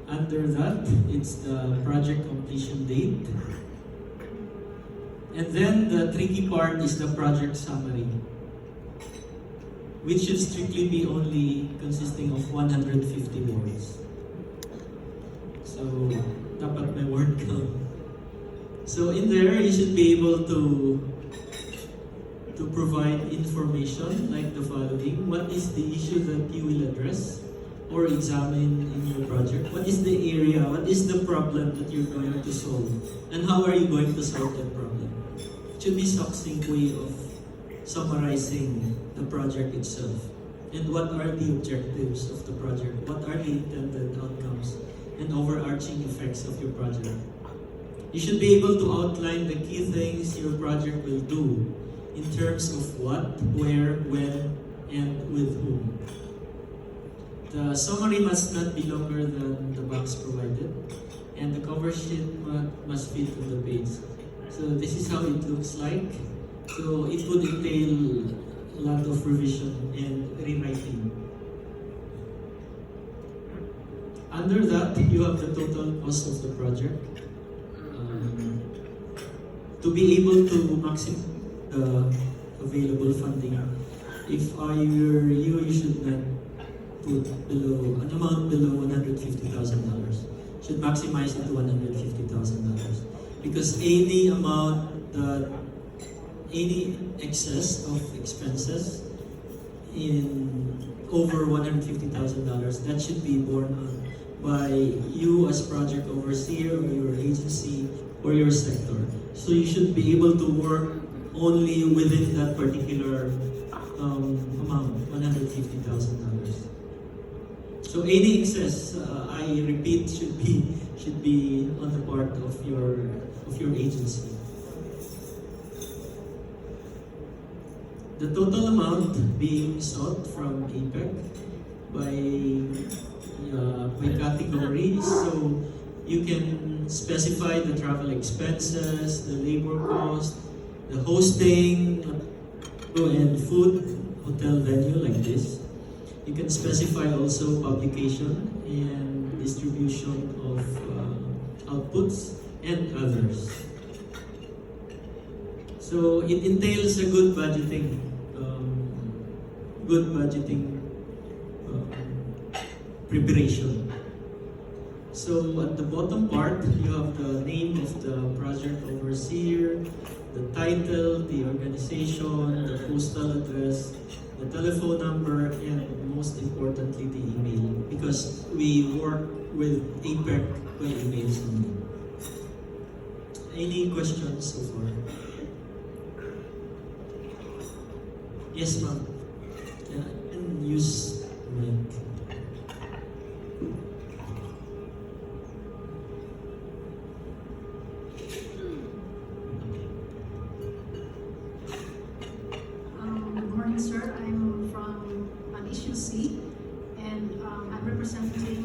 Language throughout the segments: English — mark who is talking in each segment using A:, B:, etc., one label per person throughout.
A: Under that, it's the project completion date. And then the tricky part is the project summary, which should strictly be only consisting of 150 words. So, dapat may word count. So in there, you should be able to provide information like the following. What is the issue that you will address or examine in your project? What is the area? What is the problem that you're going to solve? And how are you going to solve that problem? It should be succinct way of summarizing the project itself. And what are the objectives of the project? What are the intended outcomes and overarching effects of your project? You should be able to outline the key things your project will do in terms of what, where, when, and with whom. The summary must not be longer than the box provided, and the cover sheet must fit on the page. So this is how it looks like. So it would entail a lot of revision and rewriting. Under that, you have the total cost of the project. To be able to maximize the available funding, if I were you, you should not put below an amount below $150,000. Should maximize it to $150,000 because any amount that any excess of expenses in over $150,000 that should be borne by you as project overseer or your agency or your sector. So you should be able to work only within that particular amount, $150,000. So any excess, I repeat, should be on the part of your agency. The total amount being sought from Apec by categories, so you can specify the travel expenses, the labor cost, the hosting, and food, hotel venue like this. You can specify also publication and distribution of outputs and others. So it entails a good budgeting preparation. So at the bottom part, you have the name of the project overseer, the title, the organization, the postal address, the telephone number, and most importantly, the email. Because we work with Apec by emails only. Any questions so far? Yes, ma'am. And use mic.
B: Good morning, sir. I'm from an issue C, and I'm representing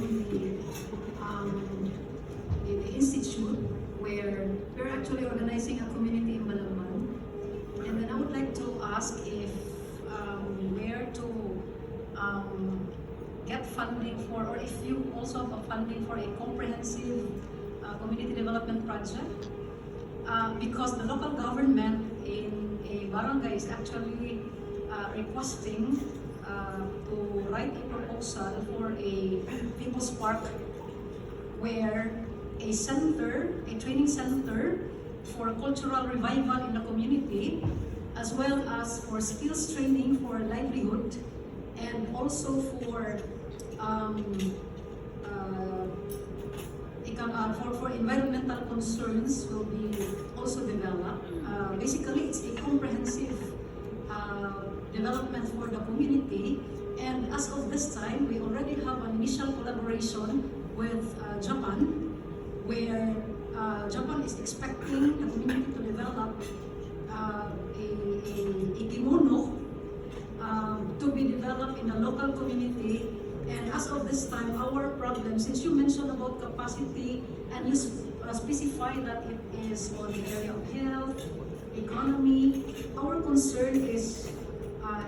B: the institute where we're actually organizing a community in Malaman. And then I would like to ask if where to get funding for, or if you also have a funding for a comprehensive community development project, because the local government in a barangay is actually requesting to write a proposal for a people's park where a center, a training center for cultural revival in the community, as well as for skills training for livelihood, and also for environmental concerns will be also developed. Basically, it's a comprehensive development for the community. And as of this time, we already have an initial collaboration with Japan, where Japan is expecting the community to develop a kimono to be developed in the local community. And as of this time, our problem, since you mentioned about capacity and you specify that it is on the area of health, economy, our concern is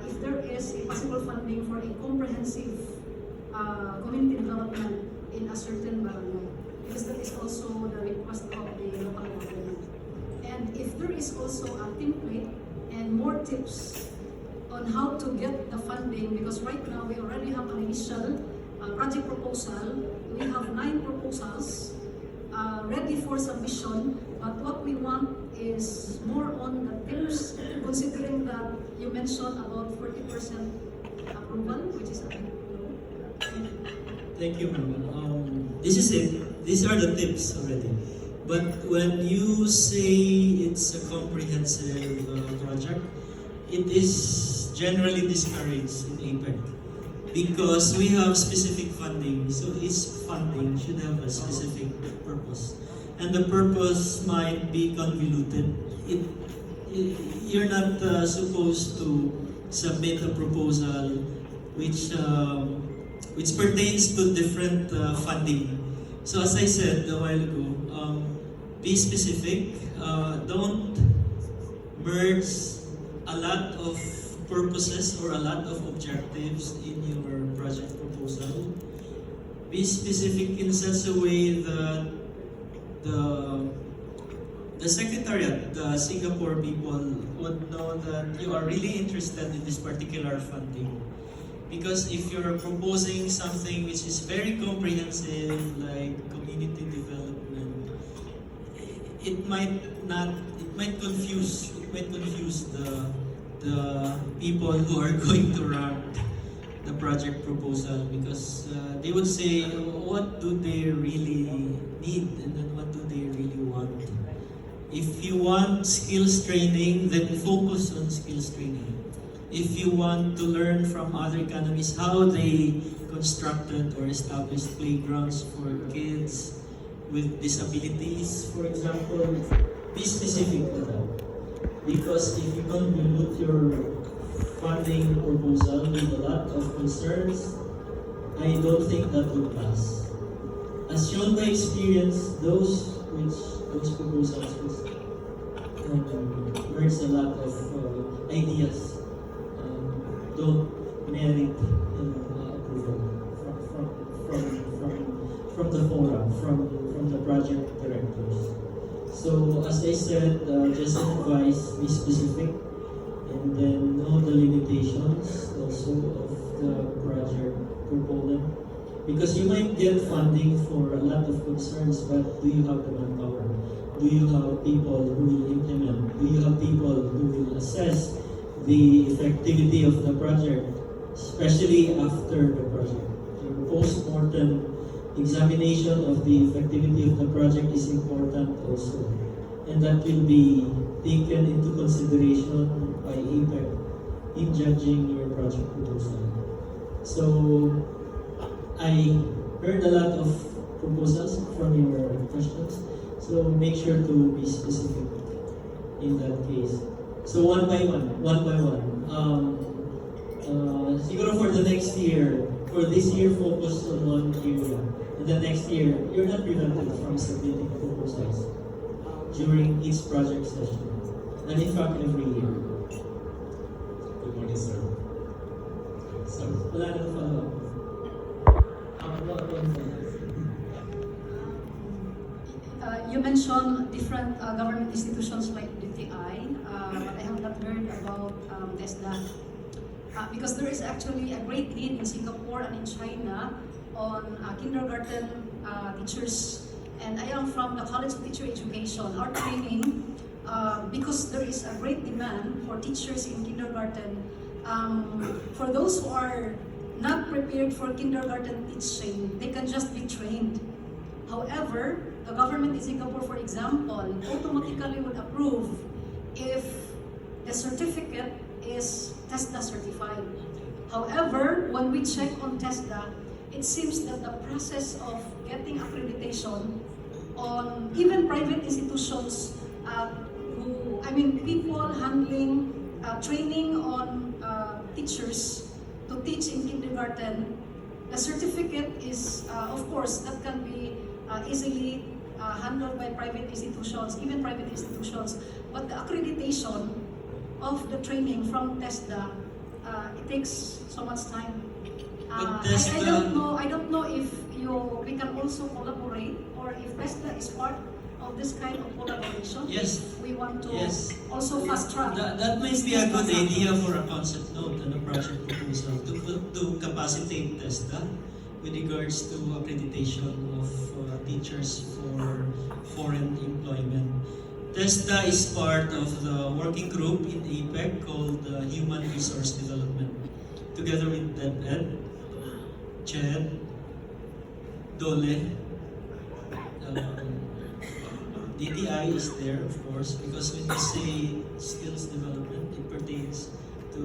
B: if there is a possible funding for a comprehensive community development in a certain barangay, because that is also the request of the local government. And if there is also a template and more tips on how to get the funding, because right now we already have an initial project proposal. We have 9 proposals ready for submission, but what we want is more on the tips, considering that you mentioned about 40% approval, which is a bit low.
A: Thank you, ma'am. This is it. These are the tips already. But when you say it's a comprehensive project, it is generally discouraged in APEC because we have specific funding. So each funding should have a specific purpose, and the purpose might be convoluted. You're not supposed to submit a proposal which pertains to different funding. So as I said a while ago, be specific. Don't merge a lot of purposes or a lot of objectives in your project proposal. Be specific in such a way that the secretariat, the Singapore people would know that you are really interested in this particular funding. Because if you're proposing something which is very comprehensive, like community development, it might confuse the people who are going to rank the project proposal, because they would say, what do they really need and then what do they really want? If you want skills training, then focus on skills training. If you want to learn from other economies how they constructed or established playgrounds for kids with disabilities, for example, be specific to that. Because if you convolute your funding proposal with a lot of concerns, I don't think that would pass. As shown by experience, those proposals merge a lot of ideas, don't merit approval from the forum, from the project directors. So as I said, just advise, be specific, and then know the limitations also of the project proponent. Because you might get funding for a lot of concerns, but do you have the manpower? Do you have people who will implement? Do you have people who will assess the effectivity of the project, especially after the project? Your post-mortem examination of the effectivity of the project is important also, and that will be taken into consideration by Apec in judging your project proposal. So I heard a lot of proposals from your questions, so make sure to be specific in that case. So one by one. Siguro for the next year, for this year, focus on one area. And the next year, you're not prevented from submitting proposals during each project session. And in fact, every year.
C: Good morning, sir. Sir.
A: Wala nang follow-up.
B: You mentioned different government institutions like DTI, but I have not heard about TESDA. Because there is actually a great need in Singapore and in China on kindergarten teachers. And I am from the College of Teacher Education. Our training, because there is a great demand for teachers in kindergarten, for those who are not prepared for kindergarten teaching, they can just be trained. However, the government in Singapore, for example, automatically would approve if the certificate is TESDA certified. However, when we check on TESDA, it seems that the process of getting accreditation on even private institutions, people handling training on teachers to teach in kindergarten, the certificate is, of course, that can be easily handled by private institutions, even private institutions. But the accreditation of the training from TESDA, it takes so much time. I don't know if you we can also collaborate, or if TESDA is part of this kind of collaboration,
A: Yes.
B: we want to
A: Yes.
B: also fast track.
A: That might be a good idea for a concept note and a project proposal to capacitate TESDA with regards to accreditation of teachers for foreign employment. TESDA is part of the working group in Apec called Human Resource Development, together with DepEd, CHED, DOLE, DTI is there, of course, because when you say skills development, it pertains to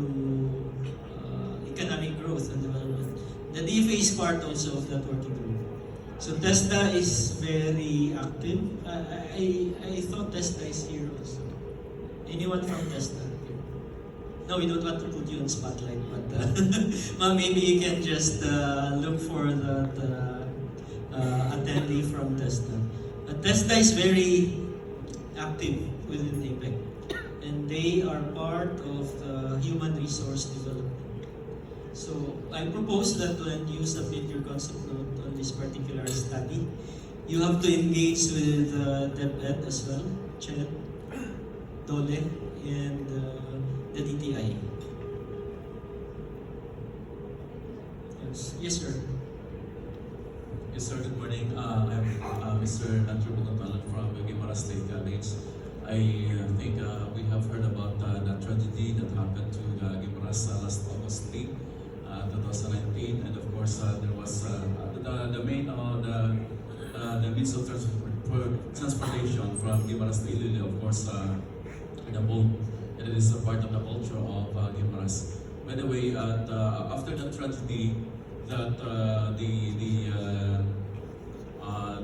A: economic growth and development. The DFA is part also of that working group. So TESDA is very active. I thought TESDA is here also. Anyone from TESDA here? No, we don't want to put you on spotlight, but maybe you can just look for that attendee from TESDA. TESDA is very active within Apec, and they are part of the human resource development. So I propose that when you submit your concept note on this particular study, you have to engage with DepEd as well, CHED, DOLE, and the DTI. Yes, sir.
C: Yes, sir. Good morning. I'm Mr. Andrew Bukantalan from Guimaras State College. I think we have heard about the tragedy that happened to Guimaras last August 3, 2019, and of course there was the main the means of transportation from Guimaras to Iloilo, of course, the boat, and it is a part of the culture of Guimaras. By the way, after the tragedy, that the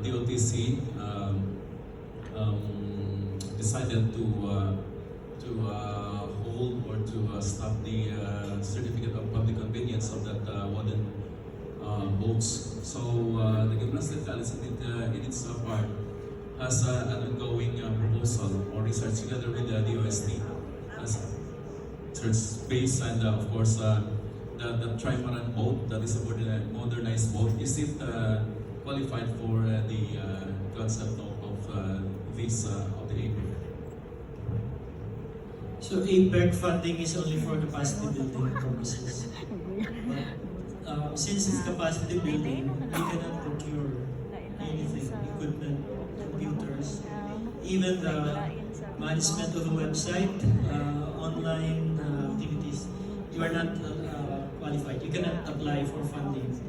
C: DOTC decided to hold or to stop the certificate of public convenience of that wooden boats. So the Gymnastic College in its part has an ongoing proposal or research together with the DOST as research space, and of course the trimaran boat, that is a modernized boat. Is it qualified for the concept of this of the APEC?
A: So APEC funding is only for capacity building purposes. But since it's capacity building, we cannot procure anything, equipment, computers, even the management of a website, online activities. You are not qualified. You cannot apply for funding.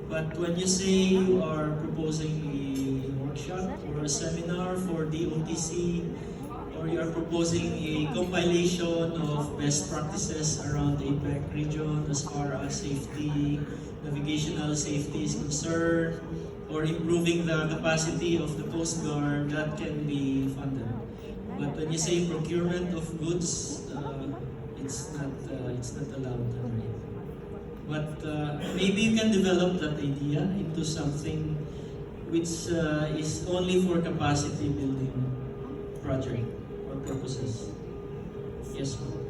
A: But when you say you are proposing a workshop or a seminar for DOTC, or you are proposing a compilation of best practices around the APEC region as far as safety, navigational safety is concerned, or improving the capacity of the Coast Guard, that can be funded. But when you say procurement of goods, it's not allowed. But maybe you can develop that idea into something which is only for capacity building project or purposes. Yes, ma'am.